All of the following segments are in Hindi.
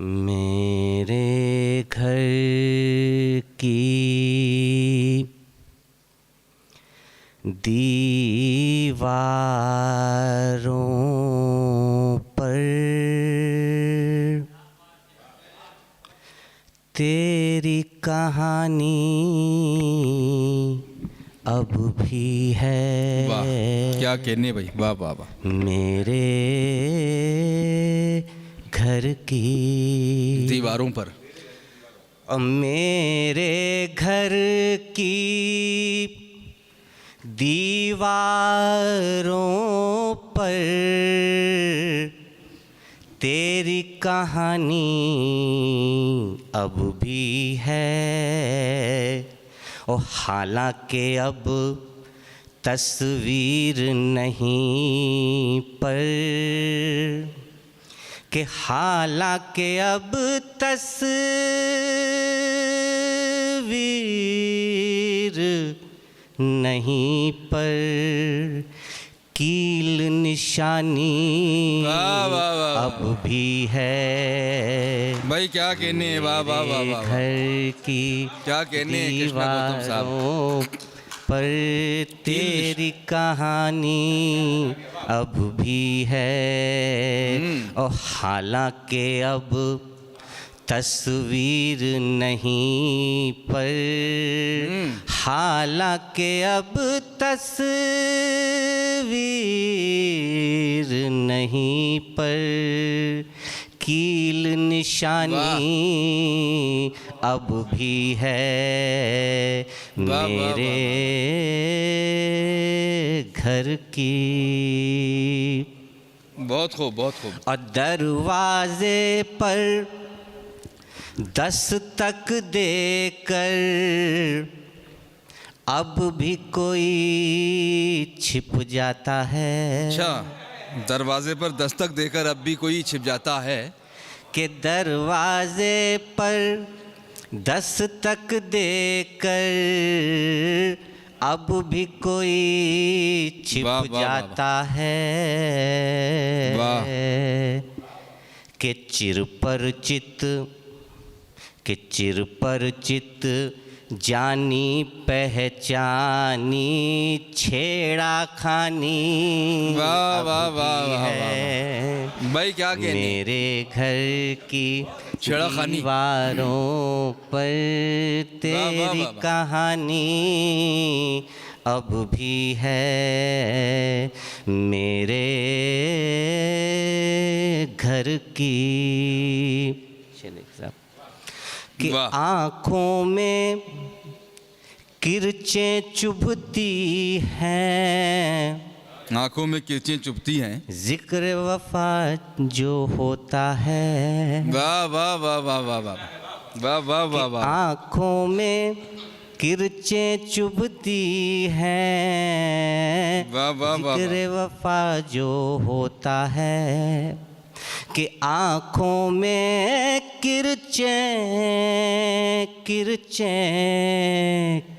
मेरे घर की दीवारों पर तेरी कहानी अब भी है। वाह, क्या कहने भाई, वाह वाह वाह। मेरे घर की दीवारों पर, मेरे घर की दीवारों पर तेरी कहानी अब भी है। ओ हालांकि अब तस्वीर नहीं पर कि हालांकि अब तस्वीर नहीं पर कील निशानी वाह वाह वाह अब भी है। भाई क्या कहने हैं, वाह वाह वाह वाह। घर की क्या कहने हैं कृष्णा गौतम साहब। दीवारों पर तेरी कहानी अब भी है। और हालांकि अब तस्वीर नहीं पर हालांकि अब तस्वीर नहीं पर कील निशानी अब भी है। मेरे घर की बहुत खूब, बहुत खूब। और दरवाजे पर दस्तक देकर अब भी कोई छिप जाता है। अच्छा, दरवाजे पर दस्तक देकर अब भी कोई छिप जाता है। कि दरवाजे पर दस्तक देकर अब भी कोई छिप वाह, वाह, वाह, जाता है। वाह। कि चिरपरिचित जानी पहचानी छेड़ा खानी वाह वाह वाह वाह है। वाह। भाई क्या कहने, मेरे घर की छेड़ाखानी। दीवारों पर तेरी वाह, वाह। कहानी अब भी है। मेरे घर की कि वाह। आँखों में किरचें चुभती हैं, आंखों में किरचें चुभती हैं। जिक्र वफा जो होता है। वाह वाह वाह वाह वाह वाह वाह वाह वाह वाह। आँखों में किरचें चुभती हैं, वाह, वाह, वाह, जिक्र वफा जो होता है। कि आँखों में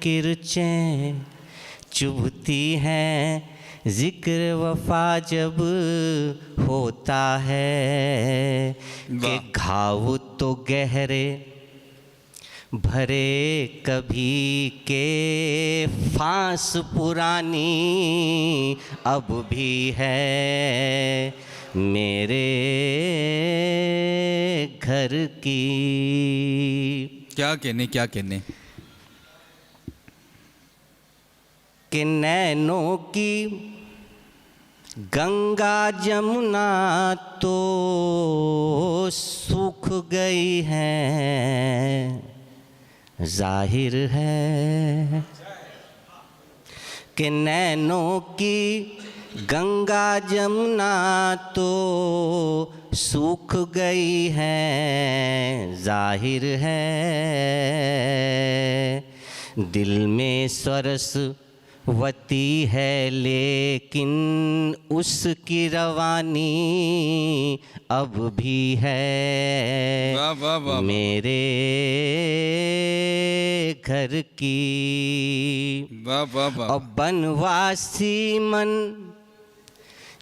किरचें चुभती हैं, जिक्र वफा जब होता है। कि घाव तो गहरे भरे कभी के फांस पुरानी अब भी है। मेरे घर की क्या कहने, क्या कहने। कि नैनों की गंगा जमुना तो सूख गई है, जाहिर है। कि नैनों की गंगा जमुना तो सूख गई है, जाहिर है। दिल में सरस्वती है लेकिन उसकी रवानी अब भी है। वाह वाह वाह। मेरे घर की वाह वाह वाह। और बनवासी मन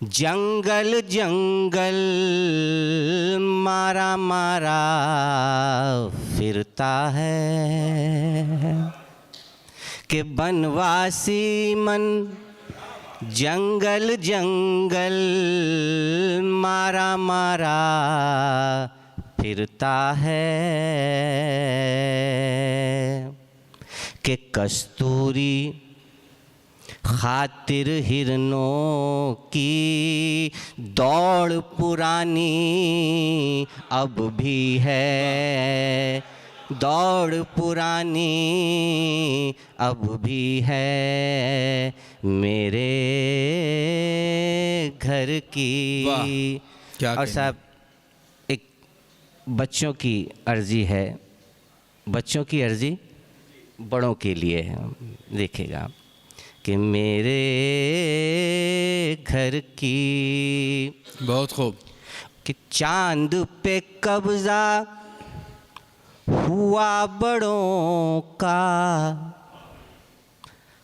जंगल जंगल मारा मारा फिरता है कि बनवासी मन जंगल जंगल मारा मारा फिरता है कि कस्तूरी खातिर हिरनों की दौड़ पुरानी अब भी है, दौड़ पुरानी अब भी है मेरे घर की। वाह, क्या और कहने। साहब एक बच्चों की अर्जी है, बच्चों की अर्जी बड़ों के लिए है। देखिएगा कि मेरे घर की, बहुत खूब। कि चांद पे कब्जा हुआ बड़ों का,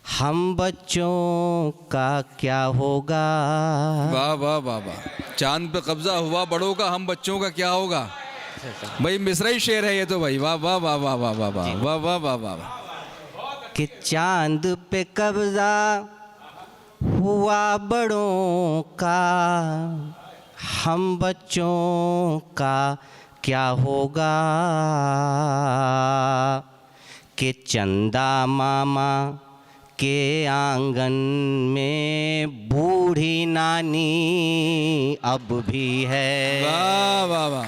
हम बच्चों का क्या होगा। वाह वाह वाह वाह, चांद पे कब्जा हुआ बड़ों का, हम बच्चों का क्या होगा। भाई मिसराई शेर है ये तो भाई। वाह वाह वाह वाह वाह वाह वाह वाह वाह वाह वाह। कि चांद पे कब्जा हुआ बड़ों का, हम बच्चों का क्या होगा। कि चंदा मामा के आंगन में बूढ़ी नानी अब भी है। वाह वाह वाह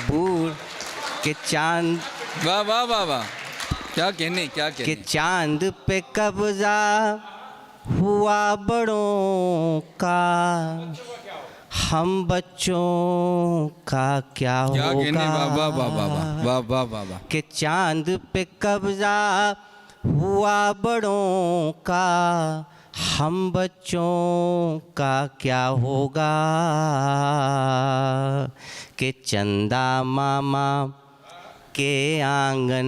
बूढ़ के चांद, वाह वाह वाह वाह, क्या कहने क्या कि कहने। चांद पे कब्जा हुआ बड़ों का, हम बच्चों का क्या क्या कहने। होगा। वाह वाह वाह वाह वाह वाह वाह वाह वाह। कि चांद पे कब्जा हुआ बड़ों का, हम बच्चों का क्या होगा। कि चंदा मामा के आंगन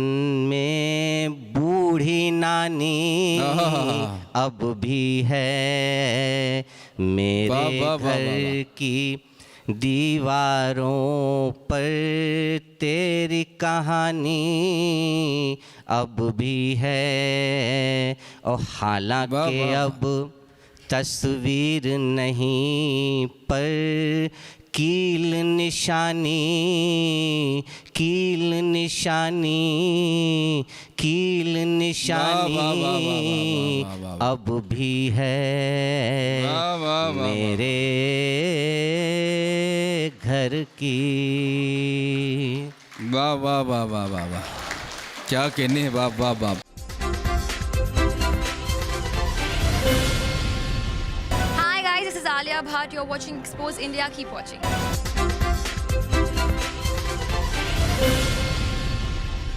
में बूढ़ी नानी अब भी है मेरे वाह, वाह, वाह, वाह, घर की दीवारों पर तेरी कहानी अब भी है। और वाह, हालांकि वाह, वाह। अब तस्वीर नहीं पर कील निशानी, कील निशानी, कील निशानी वाह, वाह, वाह, वाह, वाह, वाह, वाह। अब भी है वाह, वाह, वाह, मेरे घर की। वाह वाह वाह वाह वाह वाह, क्या कहने। वाह वाह वाह। Hi guys, this is Alia Bhatt. You're watching Expose India. Keep watching.